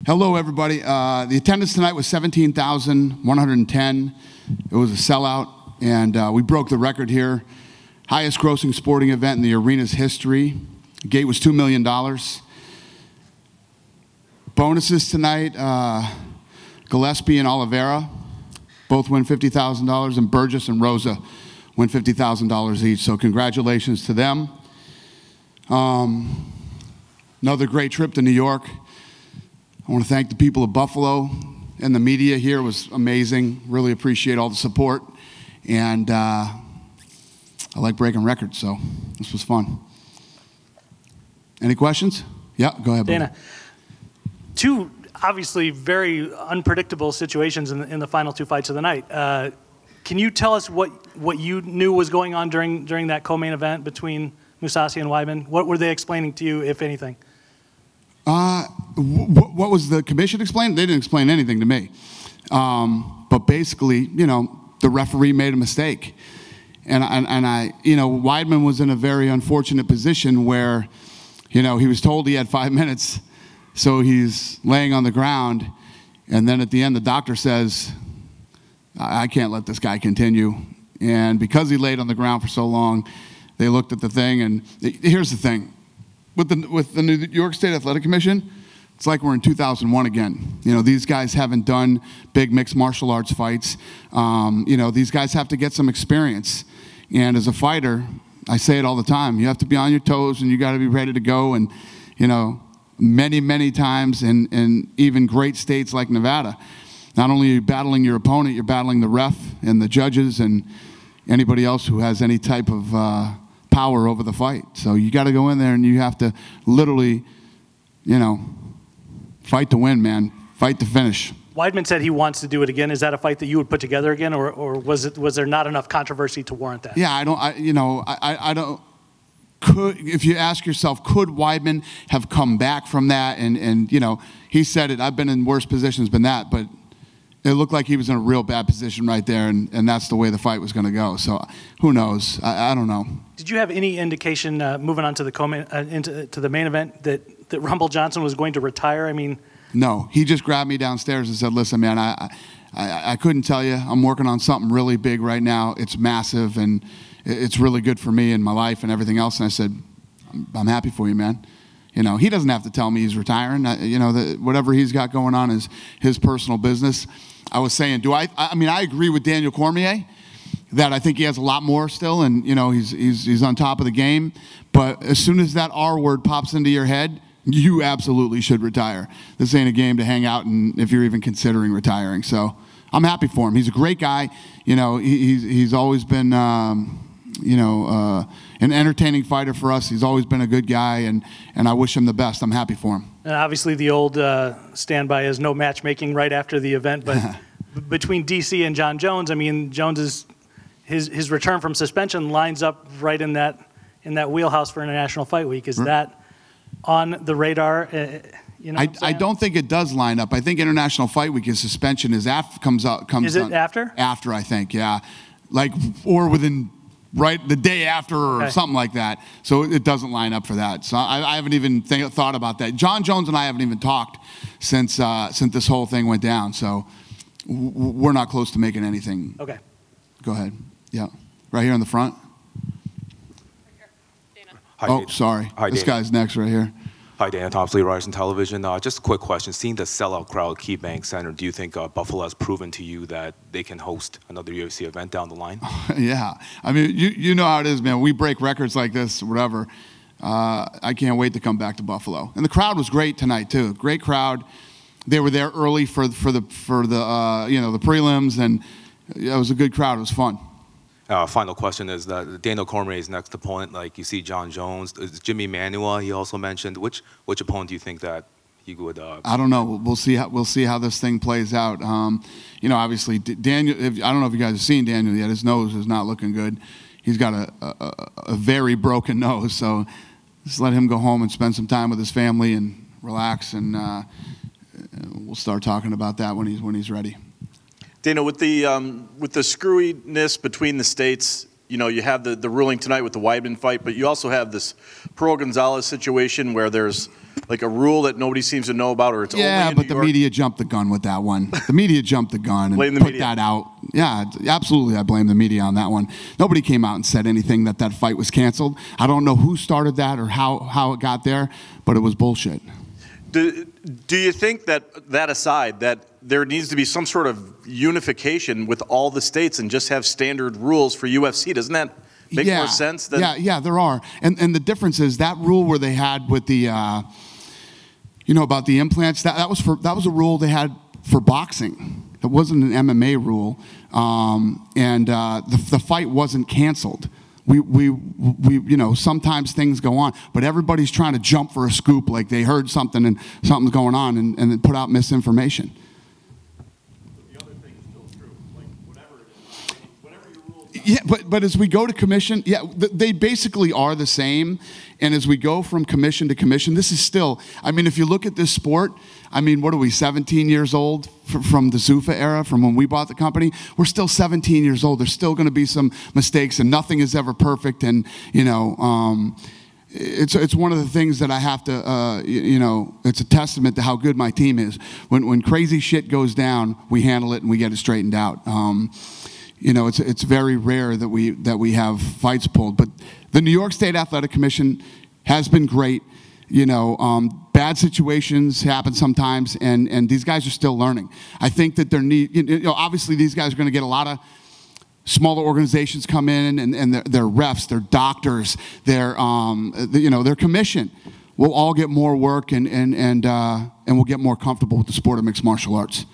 Hello, everybody. The attendance tonight was 17,110. It was a sellout, and we broke the record here. Highest grossing sporting event in the arena's history. The gate was $2 million. Bonuses tonight, Gillespie and Oliveira both win $50,000, and Burgess and Rosa win $50,000 each. So congratulations to them. Another great trip to New York. I want to thank the people of Buffalo and the media here. It was amazing. Really appreciate all the support. And I like breaking records, so this was fun. Any questions? Yeah, go ahead, Dana. Two obviously very unpredictable situations in the final two fights of the night. Can you tell us what you knew was going on during that co-main event between Mousasi and Weidman? What were they explaining to you, if anything? What was the commission explaining? They didn't explain anything to me. But basically, you know, the referee made a mistake. And I, you know, Weidman was in a very unfortunate position where, you know, he was told he had 5 minutes, so he's laying on the ground, and then at the end the doctor says, I can't let this guy continue. And because he laid on the ground for so long, they looked at the thing, and here's the thing. With the New York State Athletic Commission, it's like we're in 2001 again. You know, these guys haven't done big mixed martial arts fights. You know, these guys have to get some experience. And as a fighter, I say it all the time, you have to be on your toes and you got to be ready to go. And, you know, many times in even great states like Nevada, not only are you battling your opponent, you're battling the ref and the judges and anybody else who has any type of power over the fight. So you got to go in there and you have to literally, you know, fight to win, man. Fight to finish. Weidman said he wants to do it again. Is that a fight that you would put together again, or was there not enough controversy to warrant that? Yeah, I don't. If you ask yourself, could Weidman have come back from that? And you know, he said it. I've been in worse positions than that, but it looked like he was in a real bad position right there, and that's the way the fight was going to go. So who knows? I don't know. Did you have any indication, moving on to the the main event, that Rumble Johnson was going to retire? I mean, no. He just grabbed me downstairs and said, "Listen, man, I couldn't tell you. I'm working on something really big right now. It's massive, and it's really good for me and my life and everything else." And I said, "I'm happy for you, man." You know, he doesn't have to tell me he's retiring. You know, whatever he's got going on is his personal business. I was saying, I mean, I agree with Daniel Cormier that I think he has a lot more still, and you know, he's on top of the game. But as soon as that R word pops into your head, you absolutely should retire. This ain't a game to hang out and if you're even considering retiring. So I'm happy for him. He's a great guy. You know, he's always been, you know, an entertaining fighter for us. He's always been a good guy, and I wish him the best. I'm happy for him. And obviously the old standby is no matchmaking right after the event, but between DC and John Jones, I mean, his return from suspension lines up right in that wheelhouse for International Fight Week. Is that on the radar? You know, I don't think it does line up. I think International Fight Week, his suspension is comes Is it after? After, I think, yeah, like or within. Right, the day after or something like that. So it doesn't line up for that. So I haven't even thought about that. John Jones and I haven't even talked since this whole thing went down. So we're not close to making anything. Okay. Go ahead. Yeah. Right here in the front. Right here. Dana. Hi, Dana. Sorry. Hi, this Dana. guy's next right here. Hi, Dana. Thomas Lee, Ryerson Television. Just a quick question. Seeing the sellout crowd at KeyBank Center, do you think Buffalo has proven to you that they can host another UFC event down the line? Yeah. I mean, you know how it is, man. We break records like this, whatever. I can't wait to come back to Buffalo. And the crowd was great tonight too. Great crowd. They were there early for the you know, the prelims, and it was a good crowd. It was fun. Final question is that Daniel Cormier's next opponent, like you see John Jones, is Jimmy Manuwa. He also mentioned which opponent do you think that he would? I don't know. We'll see how this thing plays out. You know, obviously Daniel. I don't know if you guys have seen Daniel yet. His nose is not looking good. He's got a very broken nose. So just let him go home and spend some time with his family and relax, and we'll start talking about that when he's ready. Dana, with the screwiness between the states, you have the ruling tonight with the Weidman fight, but you also have this Pearl Gonzalez situation where there's like a rule that nobody seems to know about, or it's only in but New the York. media jumped the gun with that one. The media jumped the gun and put that out. Yeah, absolutely, I blame the media on that one. Nobody came out and said anything that fight was canceled. I don't know who started that or how it got there, but it was bullshit. Do you think that aside, that there needs to be some sort of unification with all the states and just have standard rules for UFC? Doesn't that make more sense? Yeah, there are. And the difference is that rule where they had with the, about the implants, that was a rule they had for boxing. It wasn't an MMA rule. The fight wasn't canceled. Sometimes things go on, but everybody's trying to jump for a scoop, like they heard something and something's going on, and then put out misinformation. The other thing is still true. Like whatever it is, whatever your rules. Yeah, but as we go to commission, they basically are the same. And as we go from commission to commission, this is still, I mean, if you look at this sport, I mean, what are we, 17 years old from the Zuffa era, from when we bought the company? We're still 17 years old. There's still going to be some mistakes, and nothing is ever perfect. And, it's one of the things that I have to, it's a testament to how good my team is. When crazy shit goes down, we handle it and we get it straightened out. It's very rare that we have fights pulled, but the New York State Athletic Commission has been great. Bad situations happen sometimes, and these guys are still learning. I think that obviously these guys are going to get a lot of smaller organizations come in, and their refs, their doctors, their commission will all get more work, and we'll get more comfortable with the sport of mixed martial arts.